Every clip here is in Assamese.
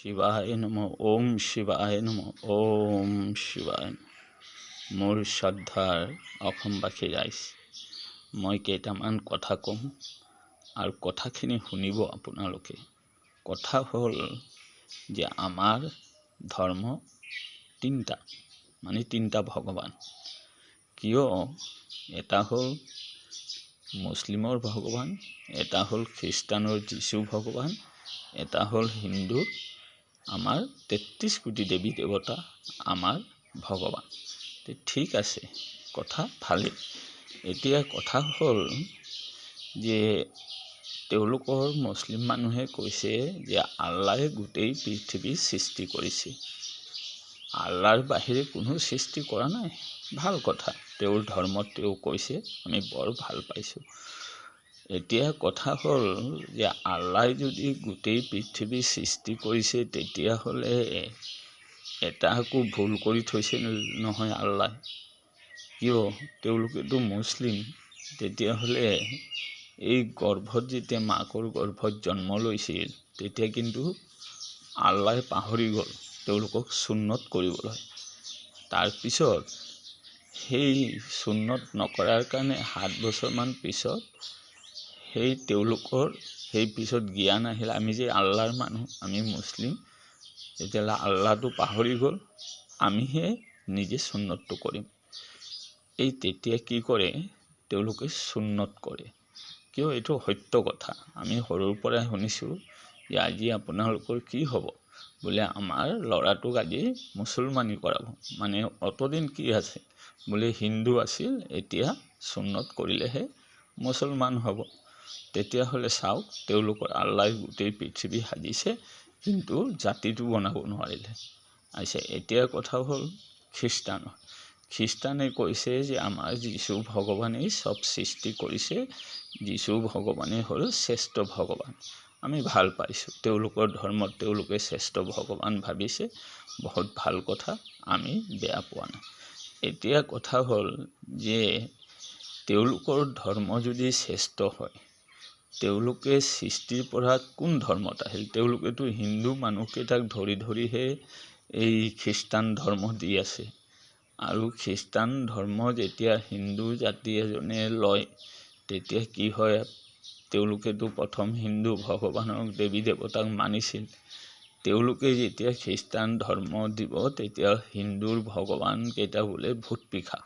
শিৱায় নমঃ ওম শিৱায় নমঃ ওম শিৱায় নমঃ। মোৰ শ্ৰদ্ধাৰ অসমবাসী ৰাইজ, মই কেইটামান কথা ক'ম আৰু কথাখিনি শুনিব আপোনালোকে। কথা হ'ল যে আমাৰ ধৰ্ম তিনিটা ভগৱান। কিয় এটা হ'ল মুছলিমৰ ভগৱান, এটা হ'ল খ্ৰীষ্টানৰ যীশু ভগৱান, এটা হ'ল হিন্দুৰ আমাৰ ৩৩ কোটি দেৱী দেৱতা আমাৰ ভগৱান। ঠিক আছে, কথা ভালেই। এতিয়া কথা হ'ল যে তেওঁলোকৰ মুছলিম মানুহে কৈছে যে আল্লাহে গোটেই পৃথিৱীৰ সৃষ্টি কৰিছে। আল্লাহৰ বাহিৰে কোনো সৃষ্টি কৰা নাই, ভাল কথা। তেওঁৰ ধৰ্মত তেওঁ কৈছে, আমি বৰ ভাল পাইছোঁ। এতিয়া কথা হ'ল যে আল্লাহে যদি গোটেই পৃথিৱীৰ সৃষ্টি কৰিছে, তেতিয়াহ'লে এটা একো ভুল কৰি থৈছে নহয় আল্লাহে। কিয়? তেওঁলোকেতো মুছলিম। তেতিয়াহ'লে এই গৰ্ভত যেতিয়া মাকৰ গৰ্ভত জন্ম লৈছিল, তেতিয়া কিন্তু আল্লাহে পাহৰি গ'ল তেওঁলোকক সুন্নত কৰিবলৈ। তাৰপিছত সেই সুন্নত নকৰাৰ কাৰণে 7 বছৰমান পিছত তেওঁলোকৰ পিছত জ্ঞান আহিল, আমি যে আল্লাহৰ মানুহ, আমি মুছলিম। তেতিয়াহ'লে আল্লাহটো পাহৰি গ'ল, আমিহে নিজে সুন্নতটো কৰিম। তেতিয়া কি কৰে? তেওঁলোকে সুন্নত কৰে। কিয়? এইটো সত্য কথা। আমি সৰুৰ পৰাই শুনিছোঁ যে আজি আপোনালোকৰ কি হ'ব? বোলে আমাৰ ল'ৰাটোক আজি মুছলমানী কৰাব। মানে অতদিন কি আছে? বোলে হিন্দু আছিল, এতিয়া সুন্নত কৰিলেহে মুছলমান হ'ব। তেতিয়াহ'লে চাওক, তেওঁলোকৰ আল্লাহে গোটেই পৃথিৱী সাজিছে, কিন্তু জাতিটো বনাব নোৱাৰিলে। এতিয়া কথা হ'ল খ্ৰীষ্টানে কৈছে যে আমাৰ যীশু ভগৱানেই চব সৃষ্টি কৰিছে, যীশু ভগৱানেই হ'ল শ্ৰেষ্ঠ ভগৱান। আমি ভাল পাইছোঁ, তেওঁলোকৰ ধৰ্মত তেওঁলোকে শ্ৰেষ্ঠ ভগৱান ভাবিছে, বহুত ভাল কথা, আমি বেয়া পোৱা নাই। এতিয়া কথা হ'ল যে তেওঁলোকৰ ধৰ্ম যদি শ্ৰেষ্ঠ হয়, তেওঁলোকে সৃষ্টিৰ পৰা কোন ধৰ্মত আহিল? তেওঁলোকেতো হিন্দু মানুহকেইটাক ধৰিহে এই খ্ৰীষ্টান ধৰ্ম দি আছে। আৰু খ্ৰীষ্টান ধৰ্ম যেতিয়া হিন্দু জাতি এজনে লয়, তেতিয়া কি হয়? তেওঁলোকেতো প্ৰথম হিন্দু ভগৱানক দেৱী দেৱতাক মানিছিল। তেওঁলোকে যেতিয়া খ্ৰীষ্টান ধৰ্ম দিব, তেতিয়া হিন্দুৰ ভগৱান কেইটা বোলে ভূত পিশাচ।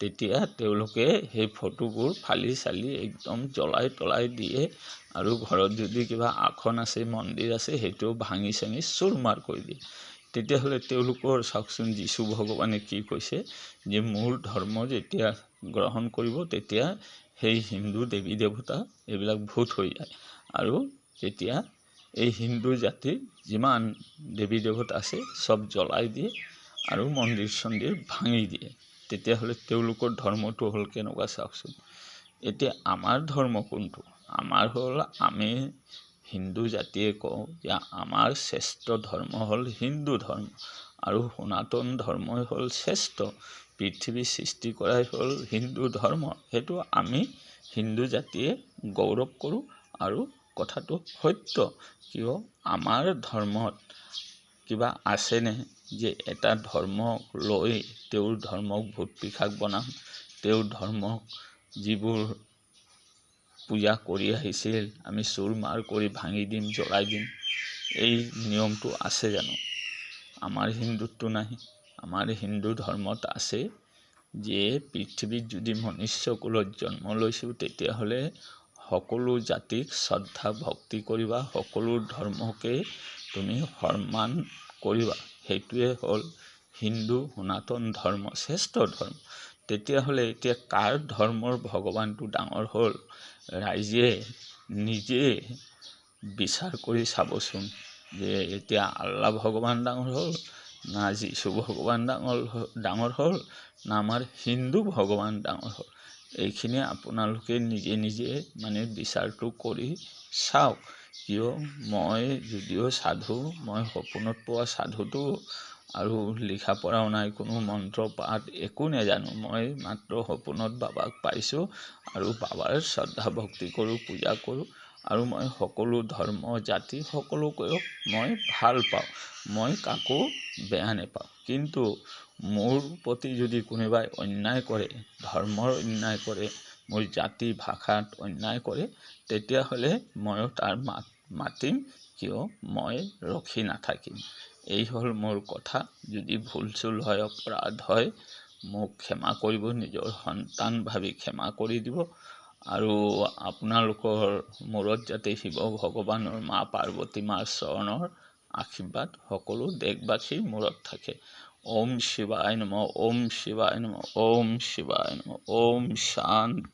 তেতিয়া তেওঁলোকে সেই ফটোবোৰ ফালি চালি একদম জ্বলাই দিয়ে, আৰু ঘৰত যদি কিবা আসন আছে, মন্দিৰ আছে, সেইটো ভাঙি চাঙি চুৰমাৰ কৰি দিয়ে। তেতিয়াহ'লে তেওঁলোকৰ চাওকচোন, যীশু ভগৱানে কি কৈছে যে মোৰ ধৰ্ম যেতিয়া গ্ৰহণ কৰিব, তেতিয়া সেই হিন্দু দেৱী দেৱতা এইবিলাক ভূত হৈ যায়। আৰু তেতিয়া এই হিন্দু জাতিৰ যিমান দেৱী দেৱতা আছে চব জ্বলাই দিয়ে আৰু মন্দিৰ চন্দিৰ ভাঙি দিয়ে। তেতিয়াহ'লে তেওঁলোকৰ ধৰ্মটো হ'ল কেনেকুৱা চাওকচোন। এতিয়া আমাৰ ধৰ্ম কোনটো? আমাৰ হ'ল, আমি হিন্দু জাতিয়ে কওঁ যে আমাৰ শ্ৰেষ্ঠ ধৰ্ম হ'ল হিন্দু ধৰ্ম, আৰু সনাতন ধৰ্মই হ'ল শ্ৰেষ্ঠ। পৃথিৱী সৃষ্টি কৰাই হ'ল হিন্দু ধৰ্ম। সেইটো আমি হিন্দু জাতিয়ে গৌৰৱ কৰোঁ, আৰু কথাটো সত্য। কিয়? আমাৰ ধৰ্মত কিবা আছেনে যে এটা ধৰ্মক লৈ তেওঁৰ ধৰ্মক ভূত পিশাচ বনাম, তেওঁৰ ধৰ্মক যিবোৰ পূজা কৰি আহিছিল আমি চুৰ মাৰ কৰি ভাঙি দিম, জ্বলাই দিম? এই নিয়মটো আছে জানো? আমাৰ হিন্দুতটো নাই। আমাৰ হিন্দু ধৰ্মত আছে যে পৃথিৱীত যদি মনুষ্যকুলত জন্ম লৈছোঁ, তেতিয়াহ'লে সকলো জাতিক শ্ৰদ্ধা ভক্তি কৰিবা, সকলো ধৰ্মকে তুমি সন্মান কৰিবা। সেইটোৱে হ'ল হিন্দু সনাতন ধৰ্ম, শ্ৰেষ্ঠ ধৰ্ম। তেতিয়াহ'লে এতিয়া কাৰ ধৰ্মৰ ভগৱানটো ডাঙৰ হ'ল? ৰাইজে নিজে বিচাৰ কৰি চাবচোন, যে এতিয়া আল্লাহ ভগৱান ডাঙৰ হ'ল, না যীশু ভগৱান ডাঙৰ হ'ল, না আমাৰ হিন্দু ভগৱান ডাঙৰ হ'ল? এইখিনি আপোনালোকে নিজে বিচাৰটো কৰি চাওক। কিয়? মই যদিও সাধু, মই সপোনত পোৱা সাধুটো, আৰু লিখা পঢ়াও নাই, কোনো মন্ত্ৰ পাঠ একো নাজানো। মই মাত্ৰ সপোনত বাবাক পাইছোঁ, আৰু বাবাৰ শ্ৰদ্ধা ভক্তি কৰোঁ, পূজা কৰোঁ, আৰু মই সকলো ধৰ্ম জাতি সকলোকে মই ভাল পাওঁ, মই কাকো বেয়া নেপাওঁ। কিন্তু মোৰ প্ৰতি যদি কোনোবাই অন্যায় কৰে, ধৰ্মৰ অন্যায় কৰে, মোৰ জাতি ভাষাত অন্যায় কৰে, তেতিয়াহ'লে ময়ো তাৰ মাতিম, কিয় মই ৰখি নাথাকিম। এই হ'ল মোৰ কথা। যদি ভুল চুল হয়, অপৰাধ হয়, মোক ক্ষমা কৰিব, নিজৰ সন্তান ভাবি ক্ষমা কৰি দিব। আৰু আপোনালোকৰ মূৰত যাতে শিৱ ভগৱানৰ মা পাৰ্বতী মাৰ চৰণৰ আশীৰ্বাদ সকলো দেশবাসীৰ মূৰত থাকে। ওম শিৱায় নমঃ, ওম শিৱায় নমঃ, ওম শিৱায় নমঃ, ওম শান্তি।